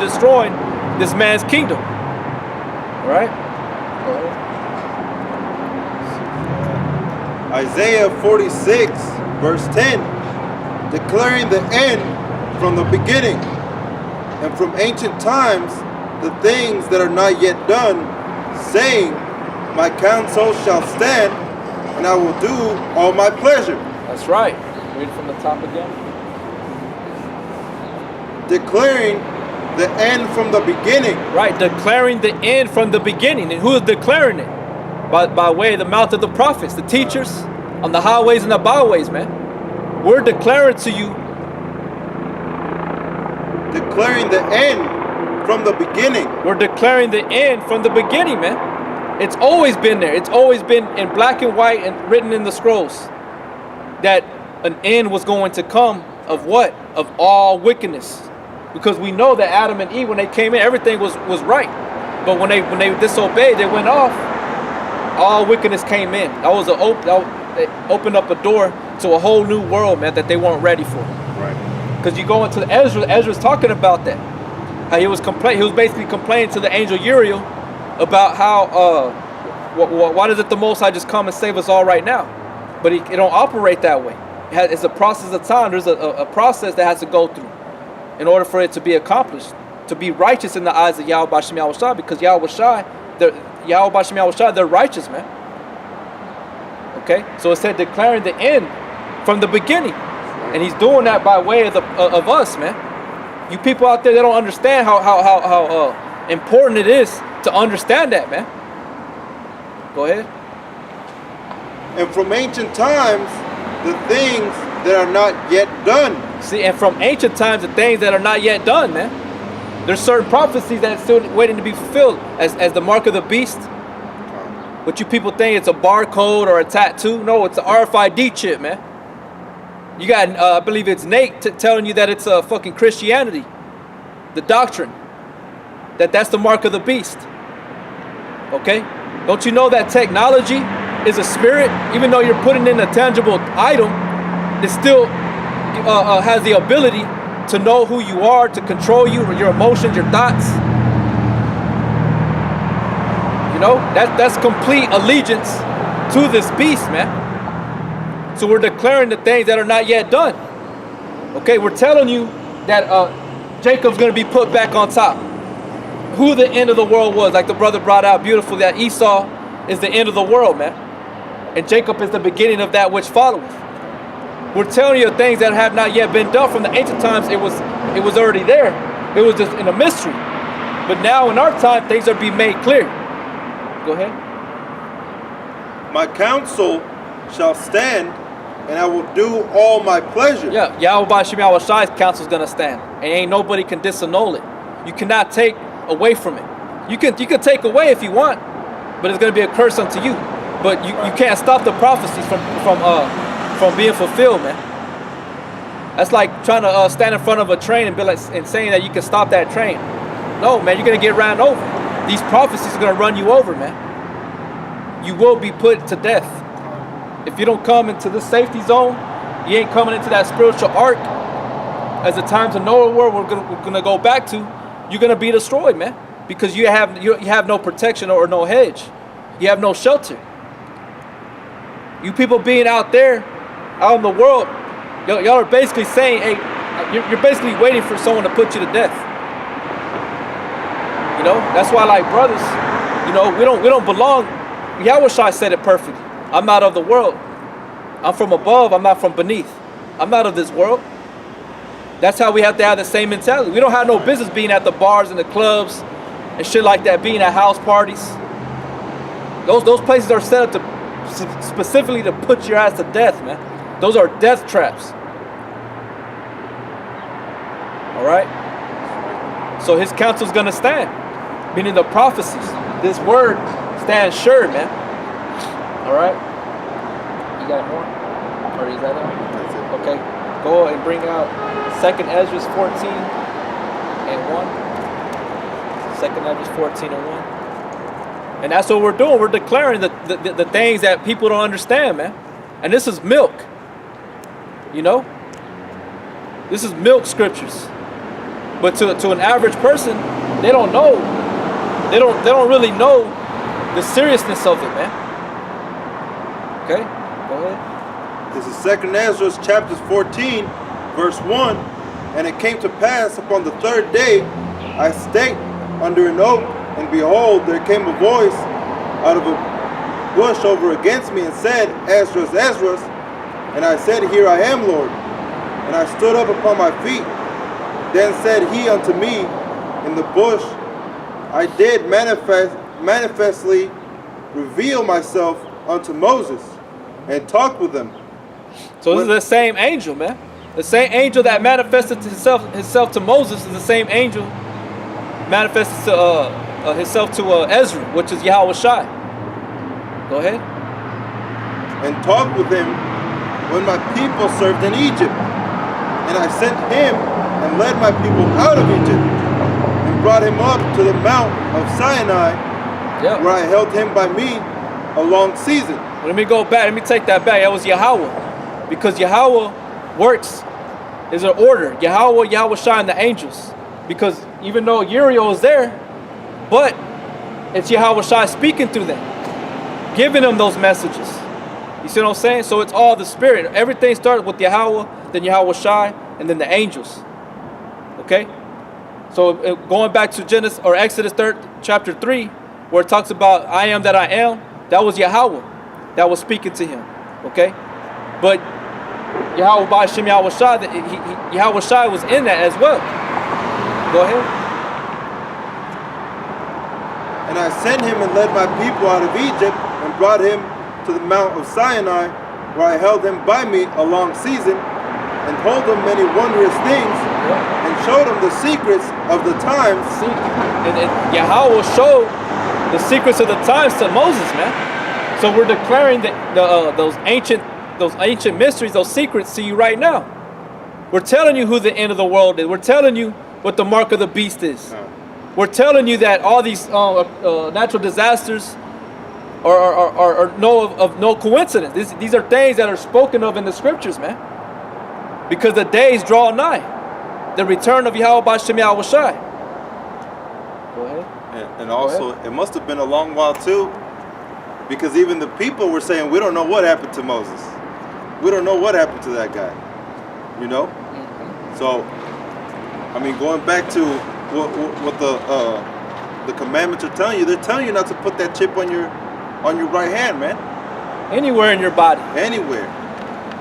destroying this man's kingdom. All right? Isaiah 46, verse 10, declaring the end from the beginning, and from ancient times the things that are not yet done, saying, my counsel shall stand, and I will do all my pleasure. That's right. Read from the top again. Declaring the end from the beginning. Right, declaring the end from the beginning. And who is declaring it? By way of the mouth of the prophets, the teachers on the highways and the byways, man. We're declaring to you. Declaring the end from the beginning. We're declaring the end from the beginning, man. It's always been there. It's always been in black and white and written in the scrolls that an end was going to come of what? Of all wickedness. Because we know that Adam and Eve, when they came in, everything was right. But when they disobeyed, they went off, all wickedness came in. That was it opened up a door to a whole new world, man, that they weren't ready for. Right. Because you go into Ezra's talking about that. How he was basically complaining to the angel Uriel about how why does it the Most High just come and save us all right now? But it don't operate that way. It's a process of time. There's a process that has to go through in order for it to be accomplished, to be righteous in the eyes of Yahweh Bashem Yahushua, because Yahweh Bashem Yahushua, they're righteous, man. Okay, so it said declaring the end from the beginning, and he's doing that by way of us, man. You people out there, they don't understand how important it is to understand that, man. Go ahead. And from ancient times, the things that are not yet done. See, and from ancient times, the things that are not yet done, man. There's certain prophecies that are still waiting to be fulfilled, as the mark of the beast. What you people think it's a barcode or a tattoo? No, it's an RFID chip, man. You got, I believe it's Nate telling you that it's a fucking Christianity, the doctrine, that's the mark of the beast. Okay, don't you know that technology is a spirit? Even though you're putting in a tangible item, it still has the ability to know who you are, to control you, your emotions, your thoughts. You know, that's complete allegiance to this beast, man. So we're declaring the things that are not yet done. Okay, we're telling you that Jacob's going to be put back on top. Who the end of the world was, like the brother brought out beautifully, that Esau is the end of the world, man. And Jacob is the beginning of that which followeth. We're telling you things that have not yet been done. From the ancient times, it was already there. It was just in a mystery. But now in our time, things are being made clear. Go ahead. My counsel shall stand, and I will do all my pleasure. Yeah, Yahweh Bashem Yahushua's counsel is gonna stand, and ain't nobody can disannul it. You cannot take away from it. You can take away if you want, but it's gonna be a curse unto you. But you can't stop the prophecies from being fulfilled, man. That's like trying to stand in front of a train and saying that you can stop that train. No, man, you're gonna get ran over. These prophecies are gonna run you over, man. You will be put to death. If you don't come into this safety zone, you ain't coming into that spiritual ark. As the times of Noah were, we're gonna go back to, you're gonna be destroyed, man. Because you have no protection or no hedge. You have no shelter. You people being out there, out in the world, y'all are basically saying, hey, you're basically waiting for someone to put you to death. You know, that's why, like brothers, you know, we don't belong. Yahushua said it perfectly. I'm not of the world. I'm from above. I'm not from beneath. I'm not of this world. That's how we have to have the same mentality. We don't have no business being at the bars and the clubs and shit like that, being at house parties. Those places are set up to specifically to put your ass to death, man. Those are death traps. All right? So his counsel's gonna stand, meaning the prophecies. This word stands sure, man. All right? You got more? Or is that it? Okay. Go and bring out 2nd Ezra 14 and 1. 2nd Ezra 14 and 1. And that's what we're doing. We're declaring the things that people don't understand, man. And this is milk. You know? This is milk scriptures. But to an average person, they don't know. They don't really know the seriousness of it, man. Okay, go ahead. This is 2 Ezra chapter 14, verse 1. And it came to pass upon the third day, I stayed under an oak, and behold, there came a voice out of a bush over against me, and said, Esdras, Esdras. And I said, Here I am, Lord. And I stood up upon my feet. Then said he unto me in the bush, I did manifestly reveal myself unto Moses, and talked with him. So this is the same angel, man. The same angel that manifested himself to Moses is the same angel manifested to himself to Ezra, which is Yahweh Shai. Go ahead. And talked with him when my people served in Egypt. And I sent him and led my people out of Egypt, and brought him up to the mount of Sinai, where I held him by me a long season. Let me go back. Let me take that back. That was Yahweh, because Yahweh works is an order. Yahweh Shai and the angels, because even though Uriel is there, but it's Yahweh Shai speaking through them, giving them those messages. You see what I'm saying? So it's all the Spirit. Everything started with Yahweh, then Yahweh Shai, and then the angels. Okay? So going back to Genesis or Exodus chapter 3, where it talks about I am that I am, that was Yahweh that was speaking to him. Okay? But Yahweh Ba'ashem Yahweh Shai, Yahweh Shai was in that as well. Go ahead. And I sent him and led my people out of Egypt, and brought him to the mount of Sinai, where I held him by me a long season, and told him many wondrous things, and showed him the secrets of the times. And Yahweh showed the secrets of the times to Moses, man. So we're declaring that those ancient mysteries, those secrets to you right now. We're telling you who the end of the world is. We're telling you what the mark of the beast is. We're telling you that all these natural disasters are no coincidence. These are things that are spoken of in the scriptures, man. Because the days draw nigh. The return of Yahweh Ba'ashem Yahweh Shai. Go ahead. And also, it must have been a long while too, because even the people were saying, we don't know what happened to Moses. We don't know what happened to that guy. You know? Mm-hmm. So, I mean, going back to what the commandments are telling you, they're telling you not to put that chip on your right hand, man. Anywhere in your body. Anywhere.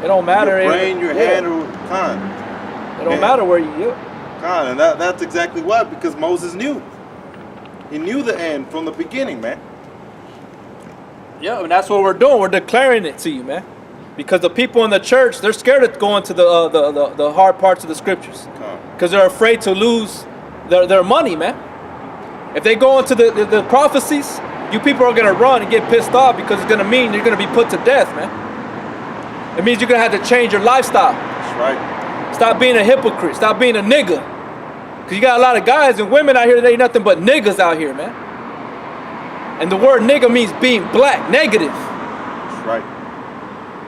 It don't matter. Your brain, your hand, or It don't matter where you go. And that's exactly why, because Moses knew. He knew the end from the beginning, man. Yeah, and that's what we're doing. We're declaring it to you, man. Because the people in the church, they're scared of going to the hard parts of the scriptures. Because they're afraid to lose their money, man. If they go into the prophecies, you people are going to run and get pissed off, because it's going to mean you're going to be put to death, man. It means you're going to have to change your lifestyle. That's right. Stop being a hypocrite. Stop being a nigga. Because you got a lot of guys and women out here that ain't nothing but niggas out here, man. And the word nigga means being black, negative. That's right.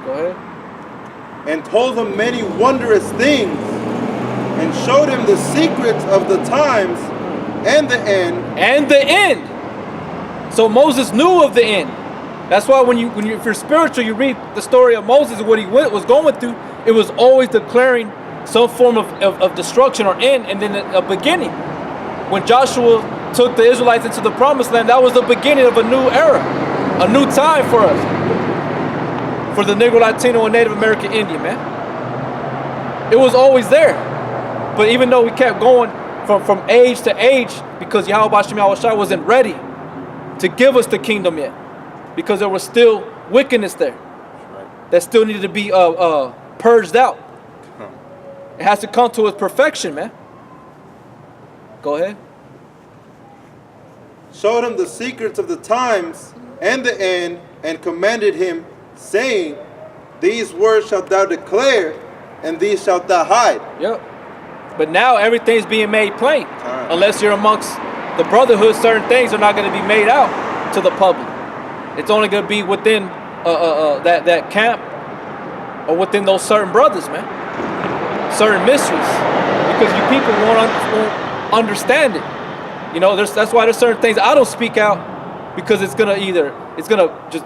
Go ahead. And told him many wondrous things, and showed him the secrets of the times and the end. And the end. So Moses knew of the end. That's why if you're spiritual, you read the story of Moses and what he was going through. It was always declaring some form of destruction or end, and then a beginning. When Joshua took the Israelites into the promised land, that was the beginning of a new era, a new time for us, for the Negro, Latino, and Native American Indian, man. It was always there. But even though we kept going from age to age, because Yahweh Ba'ashem Yahweh Shai wasn't ready to give us the kingdom yet, because there was still wickedness there that still needed to be purged out. It has to come to its perfection, man. Go ahead. Showed him the secrets of the times and the end, and commanded him, saying, These words shalt thou declare, and these shalt thou hide. Yep. But now everything's being made plain. Unless you're amongst the brotherhood, certain things are not going to be made out to the public. It's only going to be within that camp, or within those certain brothers, man. Certain mysteries. Because you people understand it. You know, that's why there's certain things I don't speak out, because it's gonna just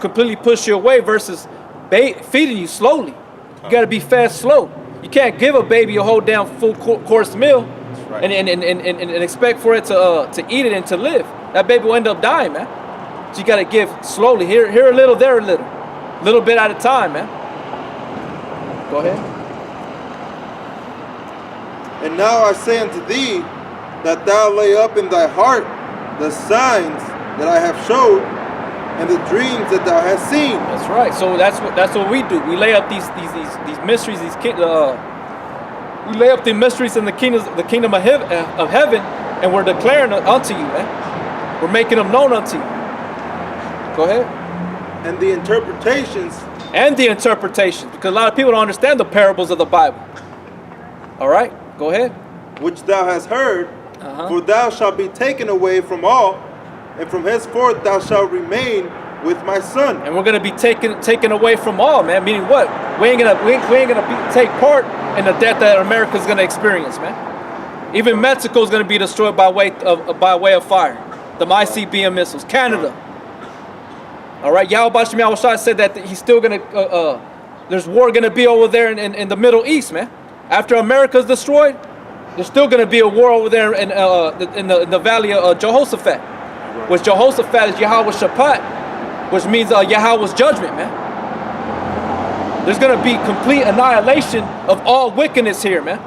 completely push you away versus feeding you slowly. You gotta be fed slow. You can't give a baby a whole damn full course meal right. and expect for it to eat it and to live. That baby will end up dying, man. So you gotta give slowly. Here a little, there a little bit at a time, man. Go ahead. And now I say unto thee, that thou lay up in thy heart the signs that I have showed, and the dreams that thou hast seen. That's right. So that's what we do. We lay up these mysteries. We lay up the mysteries in the kingdom of heaven, and we're declaring it unto you, man. We're making them known unto you. Go ahead. And the interpretations. Because a lot of people don't understand the parables of the Bible. All right. Go ahead. Which thou hast heard, for thou shalt be taken away from all, and from henceforth thou shalt remain with my son. And we're gonna be taken away from all, man. Meaning what? We ain't gonna take part in the death that America's gonna experience, man. Even Mexico's gonna be destroyed by way of fire. The ICBM missiles. Canada. All right. Yahweh Shem Yahushua said that he's still gonna. There's war gonna be over there in the Middle East, man. After America's destroyed, there's still gonna be a war over there in the valley of Jehoshaphat. Which Jehoshaphat is Yahweh Shaphat, which means Yahweh's judgment, man. There's gonna be complete annihilation of all wickedness here, man.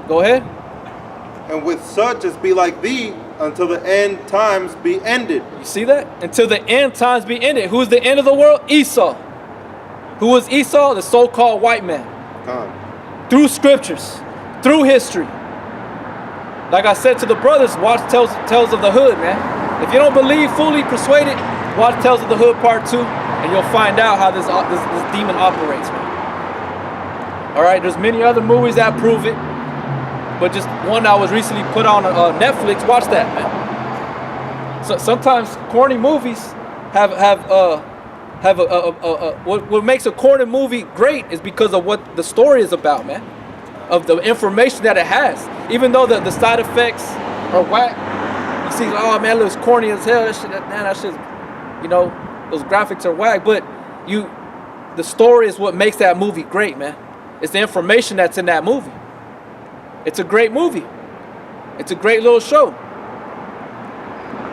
Go ahead. And with such as be like thee, until the end times be ended. You see that? Until the end times be ended. Who's the end of the world? Esau. Who was Esau? The so-called white man. Through scriptures, through history. Like I said to the brothers, watch Tales of the Hood, man. If you don't believe, fully persuaded, watch Tales of the Hood Part 2, and you'll find out how this demon operates, man. All right, there's many other movies that prove it, but just one that was recently put on Netflix. Watch that, man. So sometimes corny movies what makes a corny movie great is because of what the story is about, man. Of the information that it has. Even though the side effects are whack, you see, oh man, it looks corny as hell. That shit, you know, those graphics are whack. But the story is what makes that movie great, man. It's the information that's in that movie. It's a great movie. It's a great little show.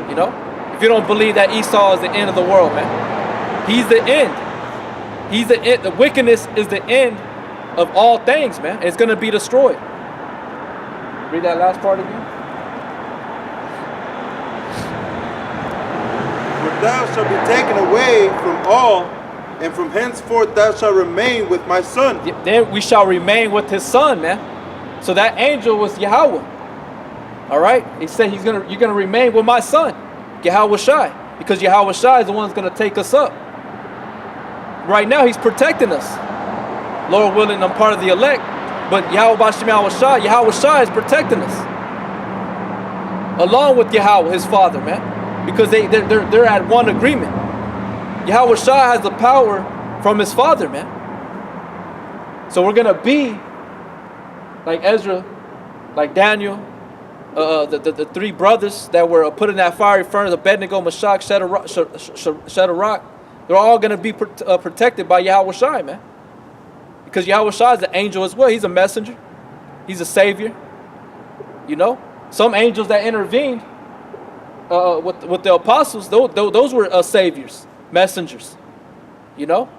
You know, if you don't believe that Esau is the end of the world, man, he's the end. He's the end. The wickedness is the end of all things, man. It's gonna be destroyed. Read that last part again. For thou shalt be taken away from all, and from henceforth thou shalt remain with my son. Then we shall remain with his son, man. So that angel was Yahweh. All right. He said you're gonna remain with my son, Yahweh Shai, because Yahweh Shai is the one that's gonna take us up. Right now, he's protecting us. Lord willing, I'm part of the elect, but Yahweh Shem Yahweh Shai is protecting us, along with Yahweh, his father, man, because they're at one agreement. Yahweh Shai has the power from his father, man. So we're gonna be like Ezra, like Daniel, the three brothers that were put in that fiery furnace, Abednego, Meshach, Shadrach. They're all gonna be protected by Yahweh Shai, man. Because Yahweh Shai is an angel as well. He's a messenger. He's a savior. You know, some angels that intervened with the apostles, those were saviors, messengers. You know,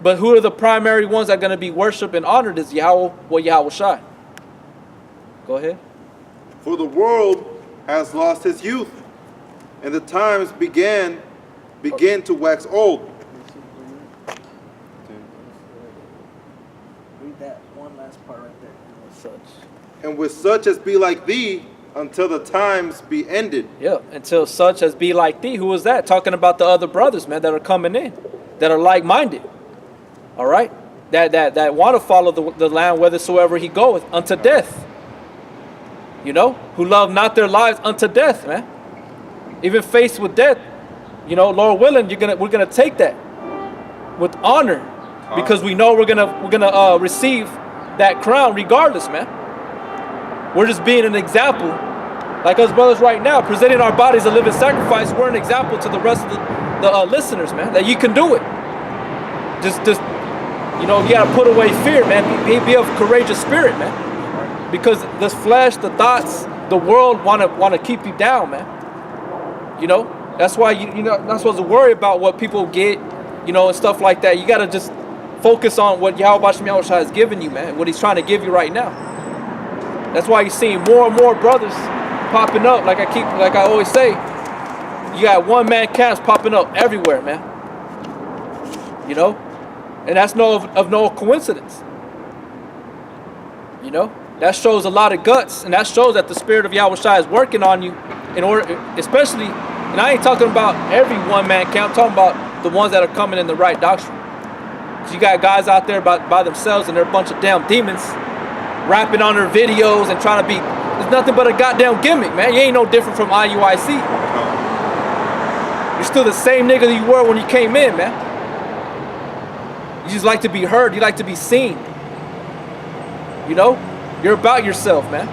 but who are the primary ones that are going to be worshipped and honored is Yahweh Shai. Go ahead. For the world has lost his youth, and the times began to wax old. That one last part right there. And with such as be like thee, until the times be ended. Yeah, until such as be like thee. Who was that? Talking about the other brothers, man, that are coming in, that are like-minded. All right, that want to follow the Lamb whithersoever he goeth unto death. You know, who love not their lives unto death, man. Even faced with death, you know, Lord willing, we're gonna take that with honor. Because we know we're gonna receive that crown regardless, man. We're just being an example. Like us brothers right now, presenting our bodies a living sacrifice, we're an example to the rest of the listeners, man, that you can do it. Just you know, you gotta put away fear, man. Be of courageous spirit, man. Because this flesh, the thoughts, the world wanna keep you down, man. You know, that's why you're not supposed to worry about what people get, you know, and stuff like that. You gotta just focus on what Yahweh Shem Yahushua has given you, man. What He's trying to give you right now. That's why you're seeing more and more brothers popping up. Like I always say, you got one-man camps popping up everywhere, man. You know, and that's of no coincidence. You know, that shows a lot of guts, and that shows that the spirit of Yahushua is working on you in order, especially. And I ain't talking about every one-man camp. I'm talking about the ones that are coming in the right doctrine. Cause you got guys out there by themselves, and they're a bunch of damn demons, rapping on their videos and trying to be. It's nothing but a goddamn gimmick, man. You ain't no different from IUIC. You're still the same nigga that you were when you came in, man. You just like to be heard. You like to be seen. You know? You're about yourself, man.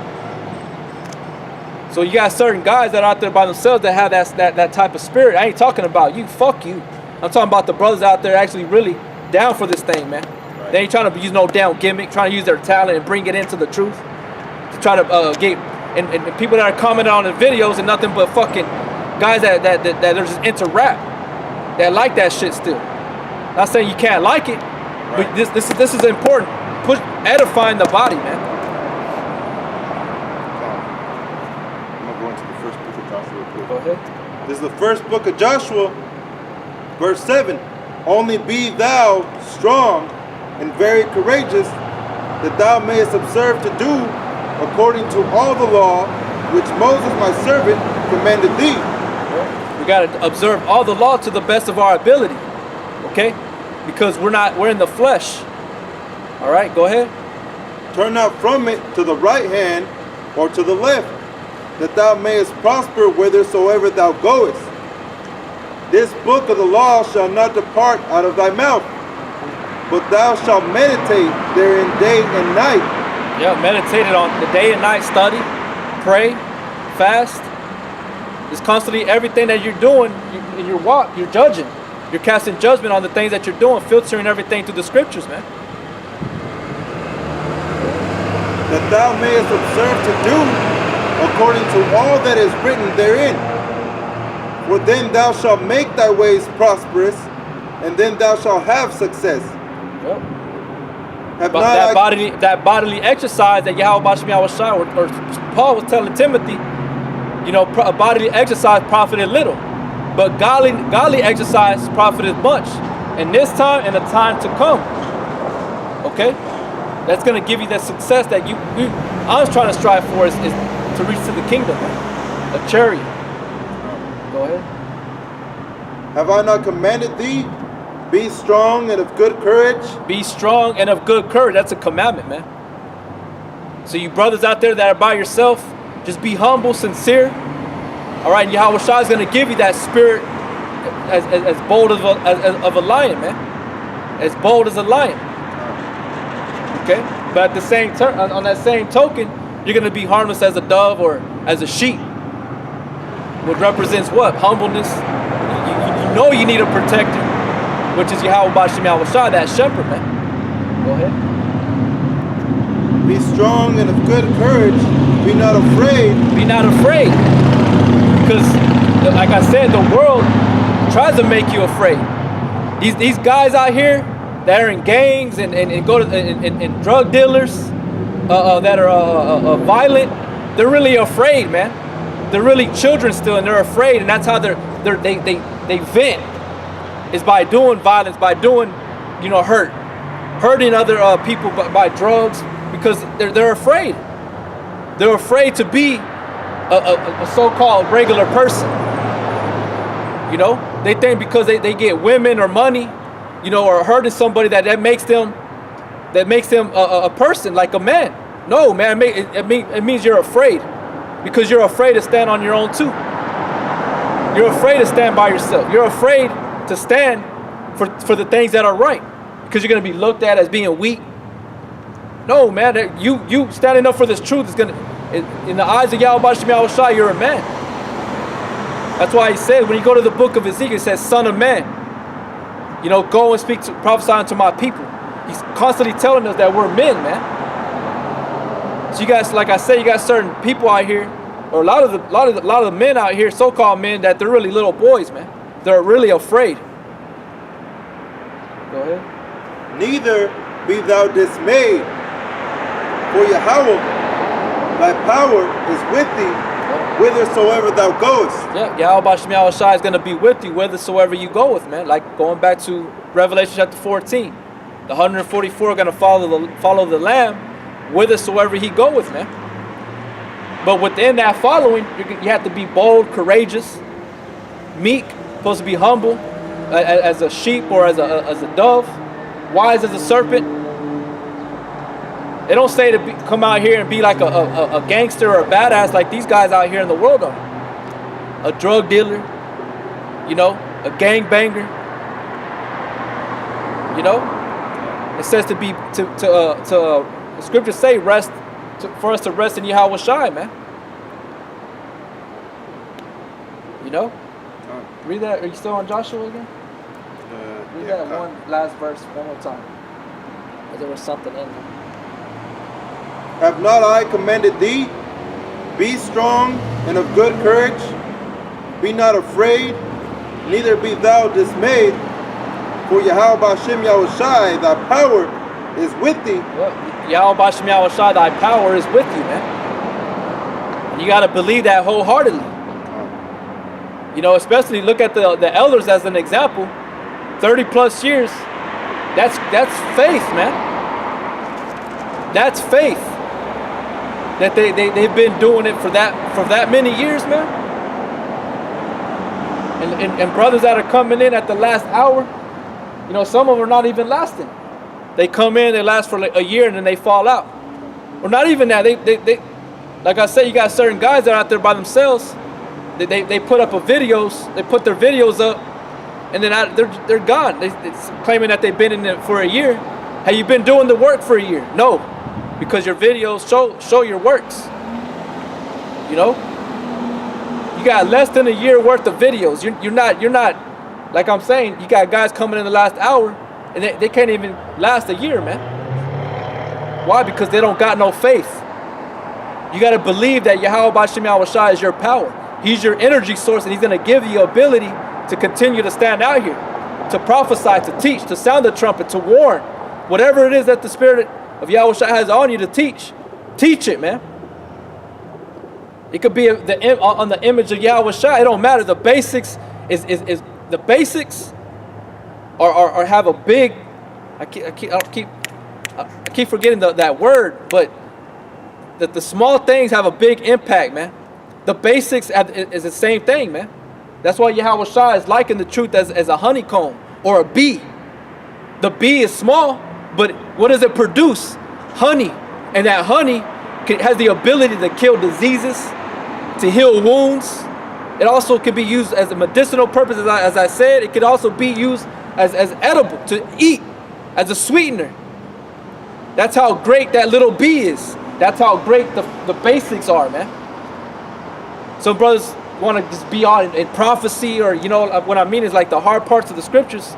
So you got certain guys that are out there by themselves that have that type of spirit. I ain't talking about you. Fuck you. I'm talking about the brothers out there actually really down for this thing, man. Right. They ain't trying to use no damn gimmick, trying to use their talent and bring it into the truth. To try to get and people that are commenting on the videos and nothing but fucking guys that are just into rap, that like that shit still. Not saying you can't like it, right. But this is important. Edifying the body, man. I'm gonna go into the first book of Joshua real quick. Go ahead. This is the first book of Joshua, verse 7. Only be thou strong and very courageous, that thou mayest observe to do according to all the law which Moses my servant commanded thee. We got to observe all the law to the best of our ability, okay? Because we're in the flesh. All right, go ahead. Turn not from it to the right hand or to the left, that thou mayest prosper whithersoever thou goest. This book of the law shall not depart out of thy mouth, but thou shalt meditate therein day and night. Yeah, meditate it on the day and night, study, pray, fast. It's constantly everything that you're doing in your walk, you're judging. You're casting judgment on the things that you're doing, filtering everything through the scriptures, man. That thou mayest observe to do according to all that is written therein. For then thou shalt make thy ways prosperous, and then thou shalt have success. Yep. But that bodily exercise that Yahweh Shem Yahushua or Paul was telling Timothy, you know, bodily exercise profited little, but godly exercise profited much. In this time and the time to come, okay, that's gonna give you that success that I was trying to strive for is to reach to the kingdom, a chariot. Go ahead. Have I not commanded thee? Be strong and of good courage. Be strong and of good courage. That's a commandment, man. So you brothers out there that are by yourself, just be humble, sincere. All right, and Yahweh Shah is going to give you that spirit as bold of a lion, man. As bold as a lion. Okay? But at the same time, on that same token, you're going to be harmless as a dove or as a sheep. Which represents what? Humbleness. You know you need a protector, which is Yahweh Bashim Yahushua, that shepherd, man. Go ahead. Be strong and of good courage. Be not afraid. Be not afraid. Because, like I said, the world tries to make you afraid. These guys out here that are in gangs and go to and drug dealers that are violent, they're really afraid, man. They're really children still, and they're afraid, and that's how they vent. Is by doing violence, by doing, you know, hurting other people by drugs, because they're afraid. They're afraid to be a so-called regular person. You know, they think because they get women or money, you know, or hurting somebody that makes them a person, like a man. No, man, it means you're afraid, because you're afraid to stand on your own too. You're afraid to stand by yourself. You're afraid to stand for the things that are right, because you're going to be looked at as being weak. No, man, you standing up for this truth is going to, In the eyes of Yahweh Shem Yahushua, you're a man. That's why he said, when you go to the book of Ezekiel, it says, son of man, you know, go and speak to, prophesy unto my people. He's constantly telling us that we're men, man. So you guys, like I said, you got certain people out here, or a lot of the men out here, so-called men, that they're really little boys, man. They're really afraid. Go ahead. Neither be thou dismayed, for Yahweh, thy power is with thee, whithersoever thou goest. Yeah, Yahweh Shem Yahushua is going to be with you whithersoever you go with, man. Like going back to Revelation chapter 14. The 144 are going to follow the Lamb whithersoever he goeth, man. But within that following, you have to be bold, courageous, meek, supposed to be humble, as a sheep or as a dove, wise as a serpent. They don't say to come out here and be like a gangster or a badass like these guys out here in the world are. A drug dealer, you know, a gangbanger. You know, it says to be the scriptures say for us to rest in Yahweh Shai, man. You know, read that. Are you still on Joshua again? Read that one last verse one more time. There was something in there. Have not I commanded thee? Be strong and of good courage. Be not afraid, neither be thou dismayed. For Yahweh Shem Yahushai, thy power is with thee. Well, Yahweh Shem Yahushai, thy power is with you, man. And you got to believe that wholeheartedly. You know, especially look at the elders as an example. 30 plus years. That's faith, man. That's faith. That they've been doing it for that many years, man. And brothers that are coming in at the last hour, you know, some of them are not even lasting. They come in, they last for like a year, and then they fall out. Or not even that. They like I said, you got certain guys that are out there by themselves. They put up videos. They put their videos up, and then they're gone. They're claiming that they've been in it for a year. Have you been doing the work for a year? No. Because your videos show your works. You know, you got less than a year worth of videos. You're not like I'm saying. You got guys coming in the last hour, and they can't even last a year, man. Why? Because they don't got no faith. You got to believe that Yahweh Shem Yahushua is your power. He's your energy source, and he's going to give you the ability to continue to stand out here, to prophesy, to teach, to sound the trumpet, to warn, whatever it is that the Spirit of Yahweh has on you to teach it, man. It could be on the image of Yahweh Shai. It don't matter. The basics is the basics are have a big. I keep forgetting that word, but that the small things have a big impact, man. The basics is the same thing, man. That's why Yahweh Shai is likened the truth as a honeycomb or a bee. The bee is small, but what does it produce? Honey. And that honey has the ability to kill diseases, to heal wounds. It also can be used as a medicinal purpose, as I said. It could also be used as edible, to eat, as a sweetener. That's how great that little bee is. That's how great the basics are, man. Some brothers want to just be on in prophecy, or, you know, what I mean is like the hard parts of the scriptures.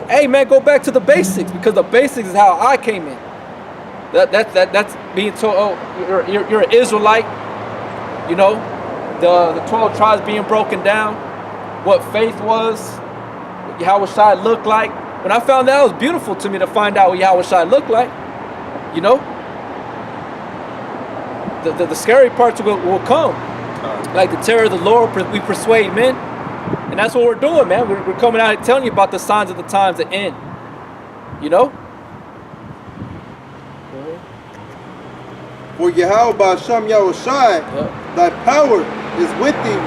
Hey, man, go back to the basics, because the basics is how I came in. That's being told, oh, you're an Israelite. You know, the 12 tribes being broken down, what faith was, what Yahweh Shai looked like. When I found that, it was beautiful to me to find out what Yahweh Shai looked like. You know, the scary parts will come. Like the terror of the Lord, we persuade men. And that's what we're doing, man. We're coming out and telling you about the signs of the times that end. You know? For Yahweh Shem Yahushai, thy power is with thee,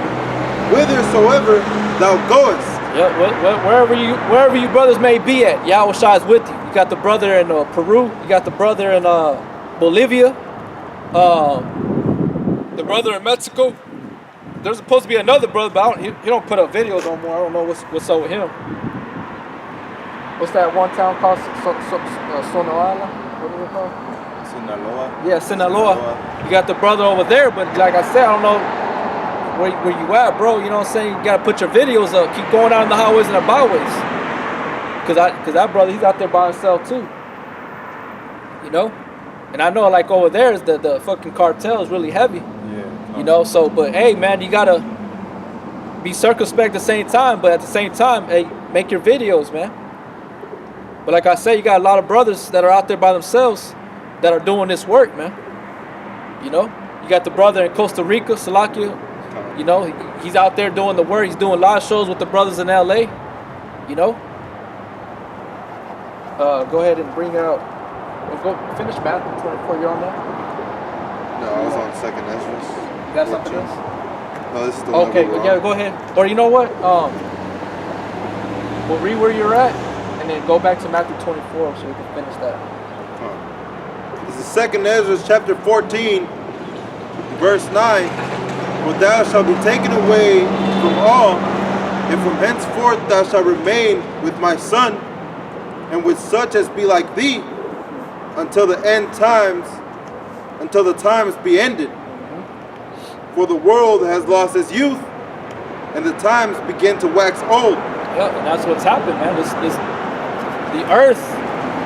whithersoever thou goest. Yeah, wherever you brothers may be at, Yahweh Shai is with you. You got the brother in Peru. You got the brother in Bolivia. The brother in Mexico. There's supposed to be another brother, but he don't put up videos no more. I don't know what's up with him. What's that one town called? Sonora? What is it called? Sinaloa. Yeah, Sinaloa. You got the brother over there, but like I said, I don't know where you at, bro. You know what I'm saying? You gotta put your videos up. Keep going out on the highways and the byways. Cause that brother, he's out there by himself too. You know? And I know like over there is the fucking cartel is really heavy. Yeah. You know, so but hey man, you gotta be circumspect at the same time, but at the same time, hey, make your videos, man. But like I said, you got a lot of brothers that are out there by themselves that are doing this work, man. You know? You got the brother in Costa Rica, Salakia. You know, he's out there doing the work. He's doing live shows with the brothers in LA. You know? Go ahead and bring out. Go finish Matthew 24. You're on that? No, I was on second Ezra. You got something else? No, this is the Okay, one. yeah, go ahead. Or you know what? We'll read where you're at and then go back to Matthew 24 so we can finish that. This is second Ezra chapter 14, verse 9. For thou shalt be taken away from all, and from henceforth thou shalt remain with my son, and with such as be like thee, until the times be ended. For the world has lost its youth, and the times begin to wax old. Yeah, and that's what's happened, man. The earth,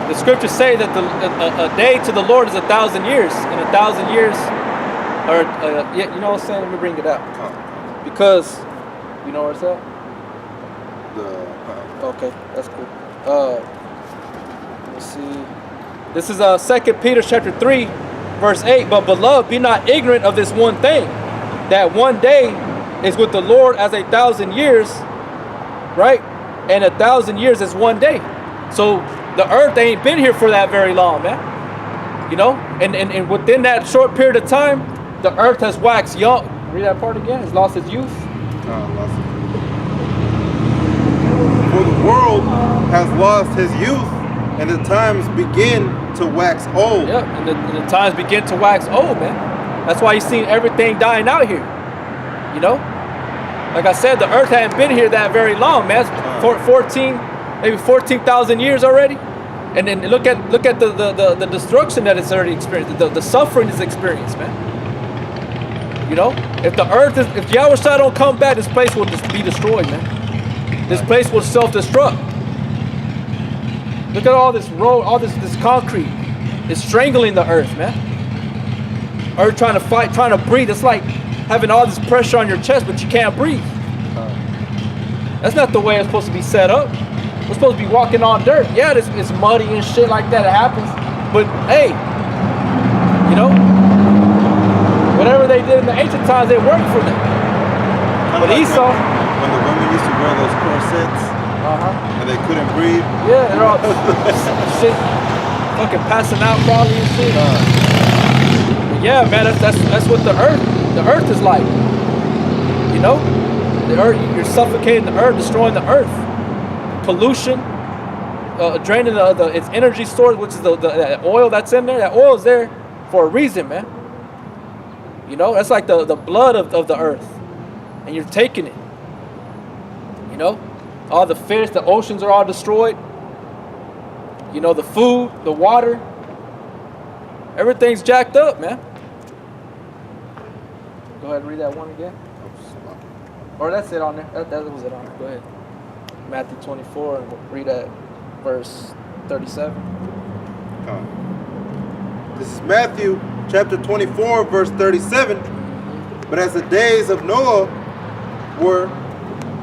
the scriptures say that a day to the Lord is 1,000 years, and 1,000 years, yeah, you know what I'm saying? Let me bring it up. Because, you know where it's at? Okay, that's cool. Let me see. This is 2 Peter chapter 3, verse 8. But beloved, be not ignorant of this one thing, that one day is with the Lord as 1,000 years, right? And 1,000 years is one day. So the earth ain't been here for that very long, man. You know? And within that short period of time, the earth has waxed young. Read that part again. It's lost its youth. For the world has lost his youth, and the times begin to wax old. Yeah, and the times begin to wax old, man. That's why you're seeing everything dying out here. You know? Like I said, the earth hadn't been here that very long, man. It's maybe 14,000 years already. And then look at the destruction that it's already experienced, the suffering it's experienced, man. You know? If Yahweh Shai don't come back, this place will just be destroyed, man. This place will self-destruct. Look at all this road, all this concrete. It's strangling the earth, man. Earth trying to fight, trying to breathe. It's like having all this pressure on your chest, but you can't breathe. That's not the way it's supposed to be set up. We're supposed to be walking on dirt. Yeah, it's muddy and shit like that. It happens. But hey, you know, whatever they did in the ancient times, it worked for them. But like Esau, when the women used to wear those corsets and they couldn't breathe. yeah, they're all shit, fucking passing out probably and shit. But yeah, man, that's what the earth is like. You know, the earth, you're suffocating the earth, destroying the earth. Pollution, draining its energy source, which is the oil that's in there. That oil is there for a reason, man. You know, that's like the blood of the earth, and you're taking it. You know, all the fish, the oceans are all destroyed. You know, the food, the water, everything's jacked up, man. Go ahead and read that one again. Or that's it on there. That was it on there. Go ahead. Matthew 24, and we'll read at verse 37. This is Matthew chapter 24, verse 37. But as the days of Noah were,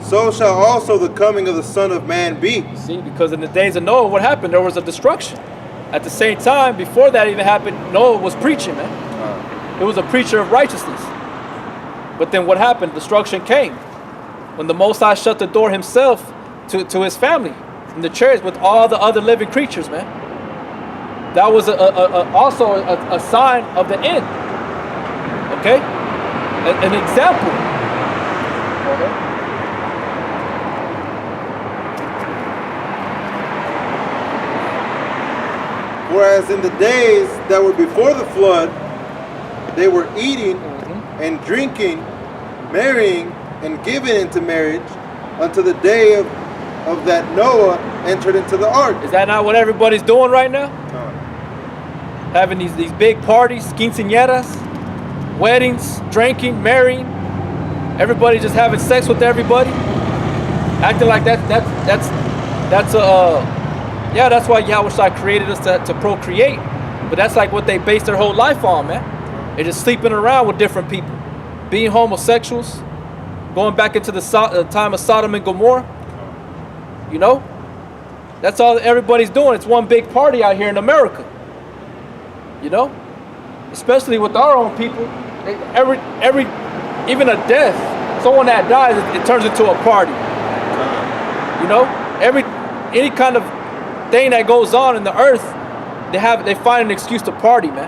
so shall also the coming of the Son of Man be. See, because in the days of Noah, what happened? There was a destruction. At the same time, before that even happened, Noah was preaching, man. He was a preacher of righteousness. But then what happened? Destruction came. When the Most High shut the door himself to his family in the church with all the other living creatures, man. That was also a sign of the end. Okay? An example. Okay. Whereas in the days that were before the flood, they were eating and drinking, marrying and giving into marriage until the day of that Noah entered into the ark. Is that not what everybody's doing right now? having these big parties, quinceañeras, weddings, drinking, marrying, everybody just having sex with everybody, acting like that's why Yahweh created us to procreate. But that's like what they base their whole life on, man. They're just sleeping around with different people, being homosexuals, going back into the time of Sodom and Gomorrah. You know, that's all everybody's doing. It's one big party out here in America. You know, especially with our own people. Even a death, someone that dies, it turns into a party. You know, any kind of thing that goes on in the earth, they find an excuse to party, man.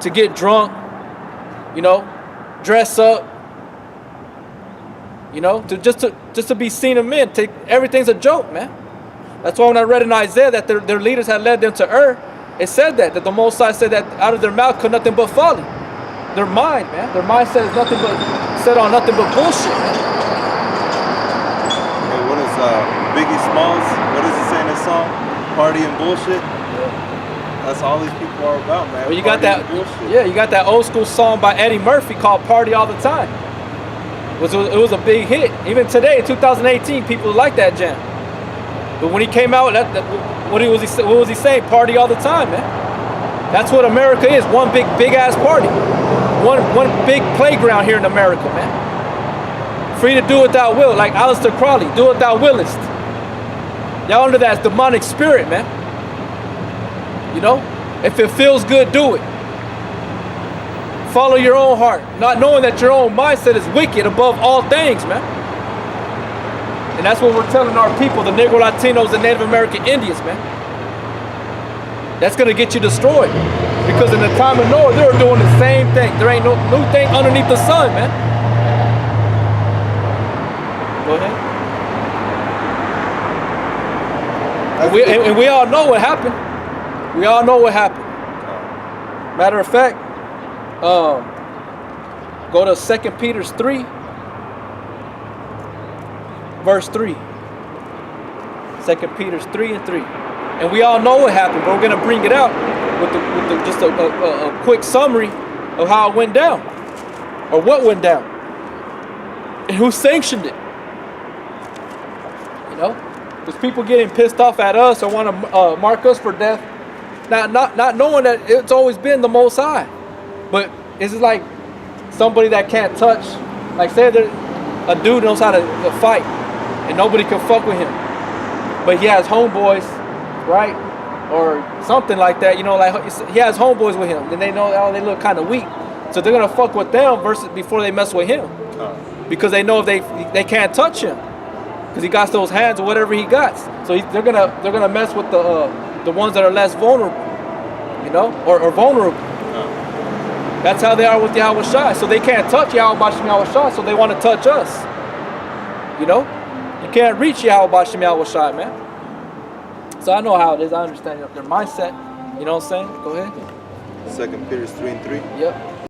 To get drunk, you know, dress up, you know, just to be seen of men. Everything's a joke, man. That's why when I read in Isaiah that their leaders had led them to err, it said that the Most High said that out of their mouth could nothing but folly. Their mind, man. Their mind said nothing but bullshit, man. Hey, what is Biggie Smalls? What does he say in his song? Party and bullshit. That's all these people are about, man. Well, you got that. Yeah, you got that old school song by Eddie Murphy called "Party All the Time." It was a big hit. Even today, in 2018, people like that jam. But when he came out, what was he saying? Party all the time, man. That's what America is. One big ass party. One big playground here in America, man. Free to do what thou wilt, like Aleister Crowley. Do what thou willest. Y'all under that demonic spirit, man. You know, if it feels good, do it. Follow your own heart, not knowing that your own mindset is wicked above all things, man. And that's what we're telling our people, the Negro Latinos and Native American Indians, man. That's gonna get you destroyed. Because in the time of Noah, they were doing the same thing. There ain't no new thing underneath the sun, man. Go ahead. And we all know what happened. We all know what happened. Matter of fact, go to 2 Peter 3, verse 3. 2 Peter 3 and 3. And we all know what happened, but we're going to bring it out with just a quick summary of how it went down, or what went down, and who sanctioned it. You know, because people getting pissed off at us or want to mark us for death, not knowing that it's always been the Most High. But it's just like somebody that can't touch, like say that a dude knows how to fight and nobody can fuck with him, but he has homeboys, right, or something like that, you know, like he has homeboys with him, then they know, oh, they look kind of weak, so they're gonna fuck with them versus before they mess with him, because they know if they can't touch him, because he got those hands or whatever he got, so they're gonna mess with the ones that are less vulnerable, you know, or vulnerable. That's how they are with Yahweh Shai. So they can't touch Yahweh Bashim Yahweh Shai, so they want to touch us. You know? You can't reach Yahweh Bashim Yahweh Shai, man. So I know how it is. I understand their mindset. You know what I'm saying? Go ahead. 2 Peter 3 and 3. Yep.